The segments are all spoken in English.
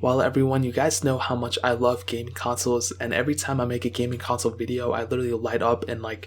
Well, everyone, you guys know how much I love gaming consoles, and every time I make a gaming console video, I literally light up and my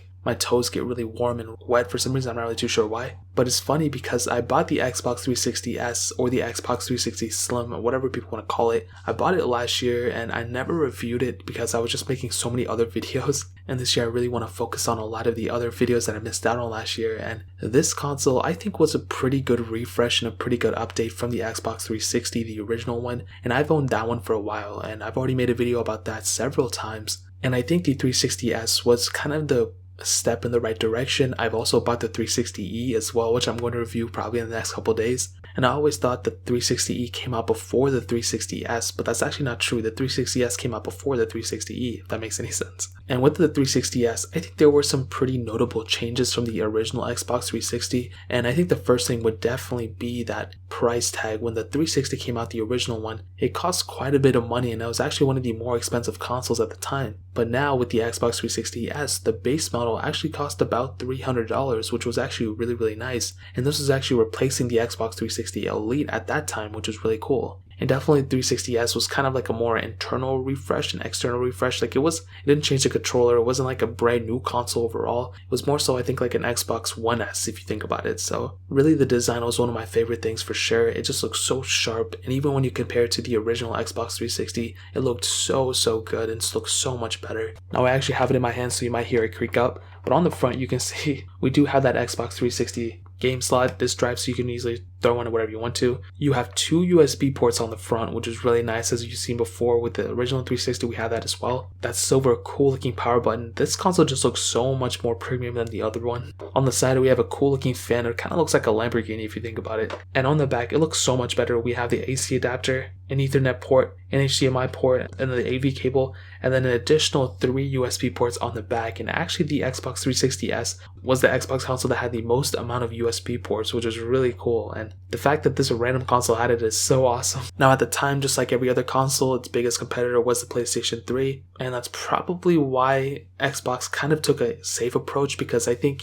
toes get really warm and wet for some reason. I'm not really too sure why. But it's funny because I bought the Xbox 360S or the Xbox 360 Slim or whatever people want to call it. I bought it last year and I never reviewed it because I was just making so many other videos. And this year I really want to focus on a lot of the other videos that I missed out on last year. And this console I think was a pretty good refresh and a pretty good update from the Xbox 360, the original one. And I've owned that one for a while and I've already made a video about that several times. And I think the 360S was kind of the step in the right direction. I've also bought the 360E as well, which I'm going to review probably in the next couple days. And I always thought the 360E came out before the 360S, but that's actually not true. The 360S came out before the 360E, if that makes any sense. And with the 360S, I think there were some pretty notable changes from the original Xbox 360, and I think the first thing would definitely be that price tag. When the 360 came out, the original one, it cost quite a bit of money, and it was actually one of the more expensive consoles at the time. But now with the Xbox 360S, the base model actually cost about $300, which was actually really nice, and this was actually replacing the Xbox 360 Elite at that time, which was really cool. And definitely 360S was kind of like a more internal refresh and external refresh. It didn't change the controller. It wasn't like a brand new console overall. It was more so I think like an Xbox One S if you think about it. So really the design was one of my favorite things for sure. It just looks so sharp, and even when you compare it to the original Xbox 360, it looked so good and looks so much better. Now I actually have it in my hand, so you might hear it creak up, but on the front you can see we do have that Xbox 360 game slot, this drive, so you can easily throw in whatever you want to. You have two USB ports on the front, which is really nice. As you've seen before with the original 360, we have that as well. That silver cool looking power button. This console just looks so much more premium than the other one. On the side we have a cool looking fan. It kind of looks like a Lamborghini if you think about it. And on the back it looks so much better. We have the AC adapter, an Ethernet port, an HDMI port, and the AV cable, and then an additional 3 USB ports on the back. And actually the Xbox 360S was the Xbox console that had the most amount of USB ports, which was really cool. And the fact that this random console had it is so awesome. Now at the time, just like every other console, its biggest competitor was the PlayStation 3, and that's probably why Xbox kind of took a safe approach, because I think,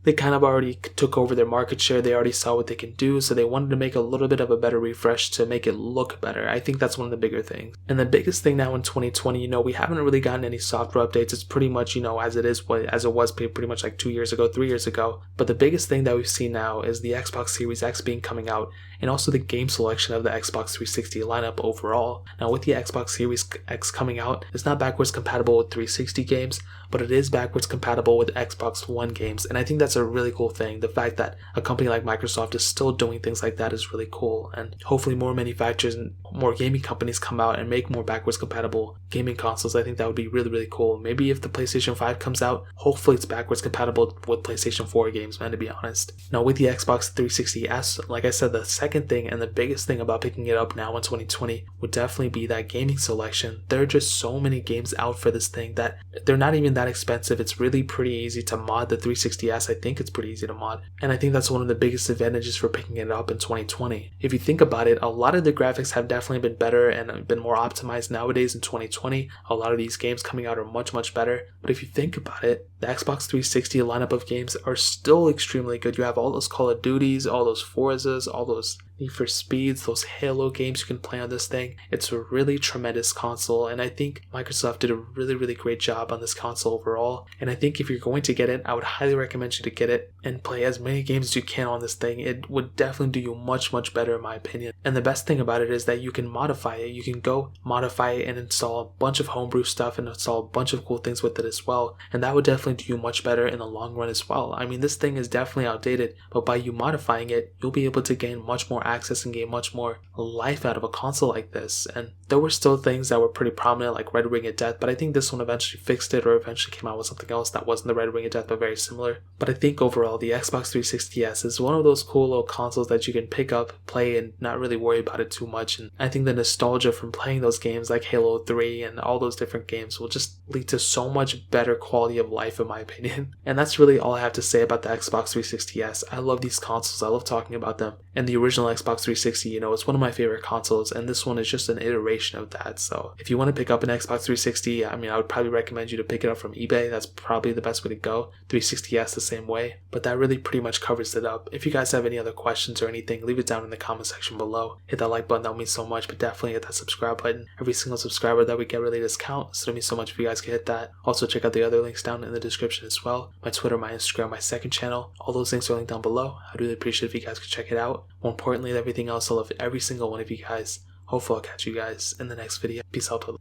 they kind of already took over their market share. They already saw what they can do, so they wanted to make a little bit of a better refresh to make it look better. I think that's one of the bigger things. And the biggest thing now in 2020, we haven't really gotten any software updates. It's pretty much, as it was pretty much like 2 years ago, 3 years ago. But the biggest thing that we've seen now is the Xbox Series X coming out, and also the game selection of the Xbox 360 lineup overall. Now with the Xbox Series X coming out, it's not backwards compatible with 360 games, but it is backwards compatible with Xbox One games, and I think that's a really cool thing. The fact that a company like Microsoft is still doing things like that is really cool, and hopefully more manufacturers and more gaming companies come out and make more backwards compatible gaming consoles. I think that would be really cool. Maybe if the PlayStation 5 comes out, hopefully it's backwards compatible with PlayStation 4 games, man, to be honest. Now with the Xbox 360S, like I said, the second thing and the biggest thing about picking it up now in 2020 would definitely be that gaming selection. There are just so many games out for this thing that they're not even that expensive. It's really pretty easy to mod the 360S. I think it's pretty easy to mod, and I think that's one of the biggest advantages for picking it up in 2020. If you think about it, a lot of the graphics have definitely been better and been more optimized nowadays in 2020. A lot of these games coming out are much better, but if you think about it, the Xbox 360 lineup of games are still extremely good. You have all those Call of Duties, all those Forzas, all those Need for Speeds, those Halo games you can play on this thing. It's a really tremendous console, and I think Microsoft did a really great job on this console overall. And I think if you're going to get it, I would highly recommend you to get it and play as many games as you can on this thing. It would definitely do you much better in my opinion. And the best thing about it is that you can modify it. You can go modify it and install a bunch of homebrew stuff and install a bunch of cool things with it as well. And that would definitely do you much better in the long run as well. I mean, this thing is definitely outdated, but by you modifying it, you'll be able to gain much more access and gain much more life out of a console like this. And there were still things that were pretty prominent, like Red Ring of Death, but I think this one eventually fixed it, or eventually came out with something else that wasn't the Red Ring of Death but very similar. But I think overall the Xbox 360S is one of those cool little consoles that you can pick up, play, and not really worry about it too much. And I think the nostalgia from playing those games like Halo 3 and all those different games will just lead to so much better quality of life in my opinion. And that's really all I have to say about the Xbox 360S. I love these consoles. I love talking about them. And the original Xbox 360, you know, it's one of my favorite consoles, and this one is just an iteration of that. So if you want to pick up an Xbox 360, I mean, I would probably recommend you to pick it up from eBay. That's probably the best way to go. 360S the same way, but that really pretty much covers it up. If you guys have any other questions or anything, leave it down in the comment section below. Hit that like button, that would mean so much, but definitely hit that subscribe button. Every single subscriber that we get really does count, so it means so much if you guys can hit that. Also check out the other links down in the description as well. My Twitter, my Instagram, my second channel, all those links are linked down below. I'd really appreciate if you guys could check it out. More importantly than everything else, I love every single one of you guys. Hopefully I'll catch you guys in the next video. Peace out.